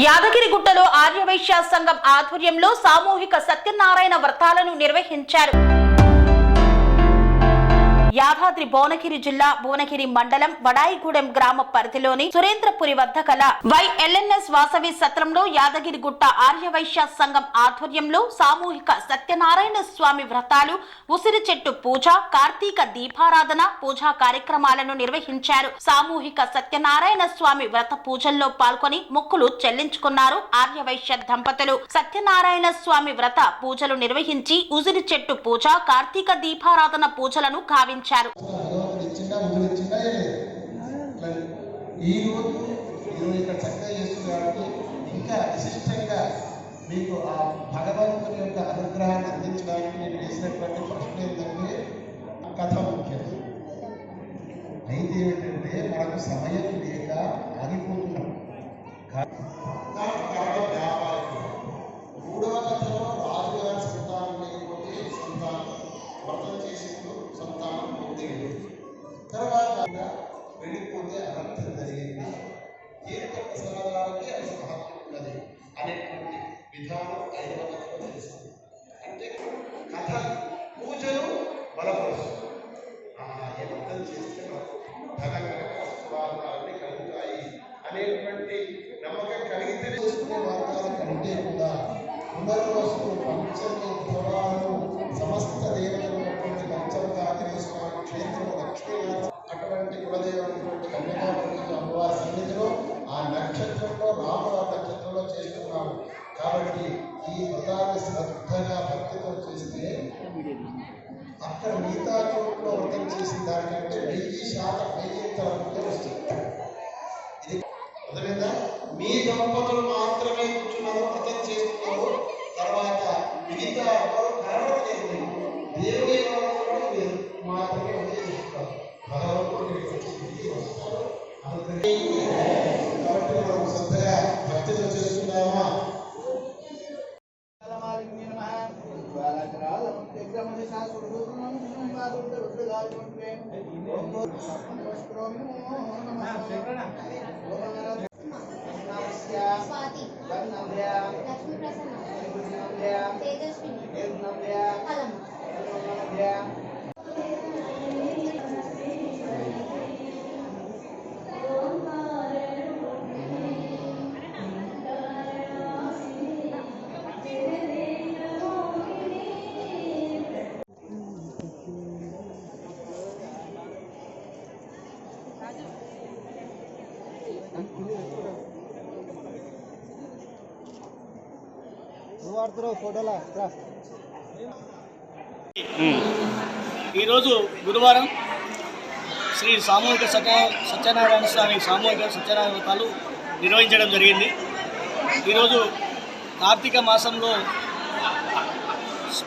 యాదగిరిగుట్టలో ఆర్యవైశ్య సంఘం ఆధ్వర్యంలో సామూహిక సత్యనారాయణ వ్రతాలను నిర్వహించారు. యాదాద్రి భువనగిరి జిల్లా భువనగిరి మండలం వడాయిగూడెం గ్రామ పరిధిలోని సురేంద్రపురి వద్ద కల వైఎల్ఎన్ఎస్ వాసవి సత్రంలో యాదగిరిగుట్ట ఆర్యవైశ్య సంఘం ఆధ్వర్యంలో సామూహిక సత్యనారాయణ స్వామి వ్రతాలు, ఉసిరి చెట్టు పూజ, కార్తీక దీపారాధన పూజా కార్యక్రమాలను నిర్వహించారు. సామూహిక సత్యనారాయణ స్వామి వ్రత పూజల్లో పాల్గొని మొక్కులు చెల్లించుకున్నారు. ఆర్యవైశ్య దంపతులు సత్యనారాయణ స్వామి వ్రత పూజలు నిర్వహించి ఉసిరి చెట్టు పూజ, కార్తీక దీపారాధన పూజలను గావించారు. ఇంకా విశిష్టంగా మీకు ఆ భగవంతుని యొక్క అనుగ్రహాన్ని అందించడానికి నేను వేసినటువంటి ప్రశ్న ఏంటంటే కథ ముఖ్యం. అయితే ఏమిటంటే మనకు సమయం లేక ఆగిపోతున్నాం. మూడవ కథలో రాజుగారి సంతానం లేకపోతే సంతానం వ్రతం చేసేందుకు సంతానం పొందేది, తర్వాత వెళ్ళిపోతే అనర్థం జరిగింది, తీర్థప్రసాదాలకి అది మహత్వం ఉన్నది అనేటువంటి విధానం 5వ కథలో తెలుస్తుంది. అంటే కథ పూజలు బలపరుస్తుంది. ఈ వ్రతం చేస్తే ధనకరవాదాలన్నీ కలుగుతాయి అనేటువంటి నమ్మకం కలిగితే చేసుకునే వాతావరణం కంటే కూడా పునర్వసు పంచమి పురాణము సమస్త దేవతలైనటువంటి పంచమకాంజనేయ స్వామి క్షేత్రము లక్ష్మీనాథ అటువంటి కులదేవులైనటువంటి కన్యకాపల్లి అమ్మవారి సన్నిధిలో ఆ నక్షత్రంలో రామవారి నక్షత్రంలో చేస్తున్నాము. కాబట్టి ఈ వ్రతాన్ని శ్రద్ధగా భక్తితో చేస్తే అక్కడ మిగతా చోట్ల వ్రతం చేసిన దానికంటే 1000% ముందే వస్తుంది. ఇది అర్థమైందా? మీ దంపతులు మాత్రమే కూర్చున్నారు, వ్రతం చేస్తున్నారు, తర్వాత మిగతా ఎవరు కనబడలేదు. దేవుడి మాత్రమే ఉద్దేశిస్తారు. భగవంతుడికి వస్తారు. కాబట్టి మనం శ్రద్ధగా భక్తితో చేస్తున్నామా? ఈరోజు గురువారం శ్రీ సామూహిక సత్యనారాయణ స్వామి సామూహిక సత్యనారాయణ వ్రతాలు నిర్వహించడం జరిగింది. ఈరోజు కార్తీక మాసంలో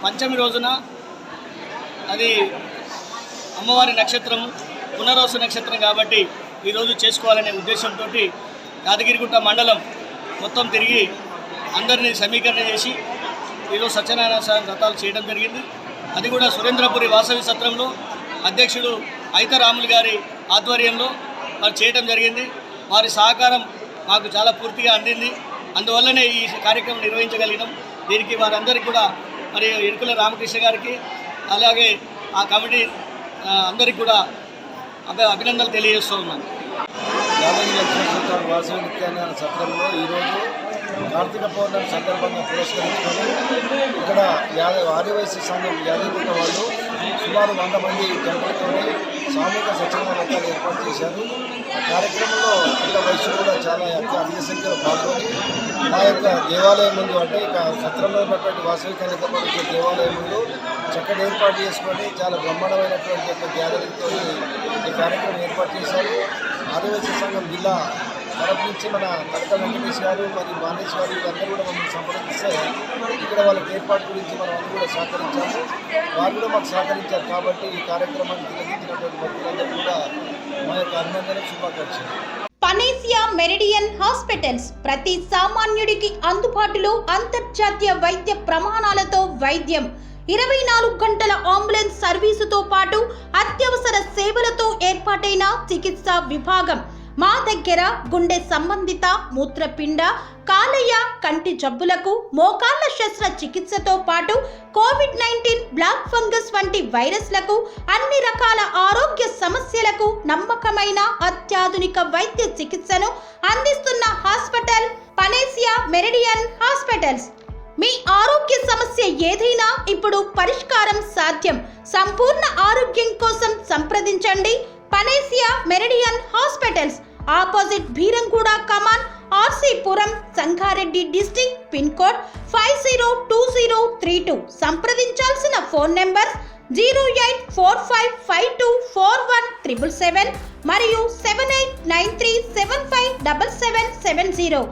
పంచమి రోజున అది అమ్మవారి నక్షత్రం పునర్వసు నక్షత్రం కాబట్టి ఈరోజు చేసుకోవాలనే ఉద్దేశంతో యాదగిరిగుట్ట మండలం మొత్తం తిరిగి అందరినీ సమీకరణ చేసి ఈరోజు సత్యనారాయణ స్వామి వ్రతాలు చేయడం జరిగింది. అది కూడా సురేంద్రపురి వాసవి సత్రంలో అధ్యక్షుడు ఐతరాములు గారి ఆధ్వర్యంలో మరి చేయడం జరిగింది. వారి సహకారం మాకు చాలా పూర్తిగా అందింది. అందువల్లనే ఈ కార్యక్రమం నిర్వహించగలిగినాం. దీనికి వారందరికీ కూడా మరి ఇరుకుల రామకృష్ణ గారికి అలాగే ఆ కమిటీ అందరికీ కూడా అభినందనలు తెలియజేస్తూ ఉన్నాను. యాదగిరి లక్ష్మీ వాసవి నిత్యారాయణ సత్రంలో ఈరోజు కార్తీక పౌర్ణమి సందర్భంగా పురస్కరించుకొని ఇక్కడ ఆర్యవైశ్య సంఘం యాదగిరిగుట్ట వాళ్ళు సుమారు 100 మంది జంటలతో సామూహిక సత్యనారాయణ వ్రతాలు ఏర్పాటు చేశారు. ఆ కార్యక్రమంలో పిల్ల వైశ్యులు కూడా చాలా అధిక సంఖ్యలో పాల్గొని మా యొక్క దేవాలయం ముందు అంటే ఇక సత్రంలో ఉన్నటువంటి వాసవి కన్యకపల్లి దేవాలయం ముందు చక్కటి ఏర్పాటు చేసుకొని చాలా బ్రహ్మాండమైనటువంటి యొక్క గ్యాదరింగ్తో ఈ కార్యక్రమం ఏర్పాటు చేశారు. ఆర్యవైశ్య సంఘం జిల్లా తరపు నుంచి మన కనక వెంకటేష్ గారు మరియు మానేష్ గారు వీళ్ళందరూ కూడా మమ్మల్ని సంప్రదిస్తే ఇక్కడ వాళ్ళకి ఏర్పాటు గురించి మనం అందరూ కూడా సహకరించాము. వారు కూడా మాకు సహకరించారు. కాబట్టి ఈ కార్యక్రమాన్ని తిలకించినటువంటి భక్తులందరూ కూడా మా యొక్క అభినందనలు, శుభాకాంక్షలు. పనేసియా మెరిడియన్ హాస్పిటల్స్ ప్రతి సామాన్యుడికి అందుబాటులో అంతర్జాతీయ వైద్య ప్రమాణాలతో వైద్యం, 24 గంటల అంబులెన్స్ సర్వీసుతో పాటు అత్యవసర సేవలతో ఏర్పాటైన చికిత్సా విభాగం. మా దగ్గర గుండె సంబంధిత, మూత్రపిండ, కాలేయ కంటి జబ్బులకు మోకాళ్ల శస్త్రచికిత్సతో పాటు కోవిడ్-19 బ్లాక్ ఫంగస్ వంటి వైరస్లకు అన్ని రకాల ఆరోగ్య సమస్యలకు నమ్మకమైన అత్యాధునిక వైద్య చికిత్సను అందిస్తున్న హాస్పిటల్ పనేసియా మెరిడియన్ హాస్పిటల్స్. మీ ఆరోగ్య సమస్య ఏదైనా ఇప్పుడు పరిష్కారం సాధ్యం. సంపూర్ణ ఆరోగ్యం కోసం సంప్రదించండి Panacea Meridian hospitals, opposite Beeramguda Kaman, RC Puram, Sangareddy district, pin code 502032. సంప్రదించాల్సిన ఫోన్ నెంబర్ 0845524177 మరియు 7893757770.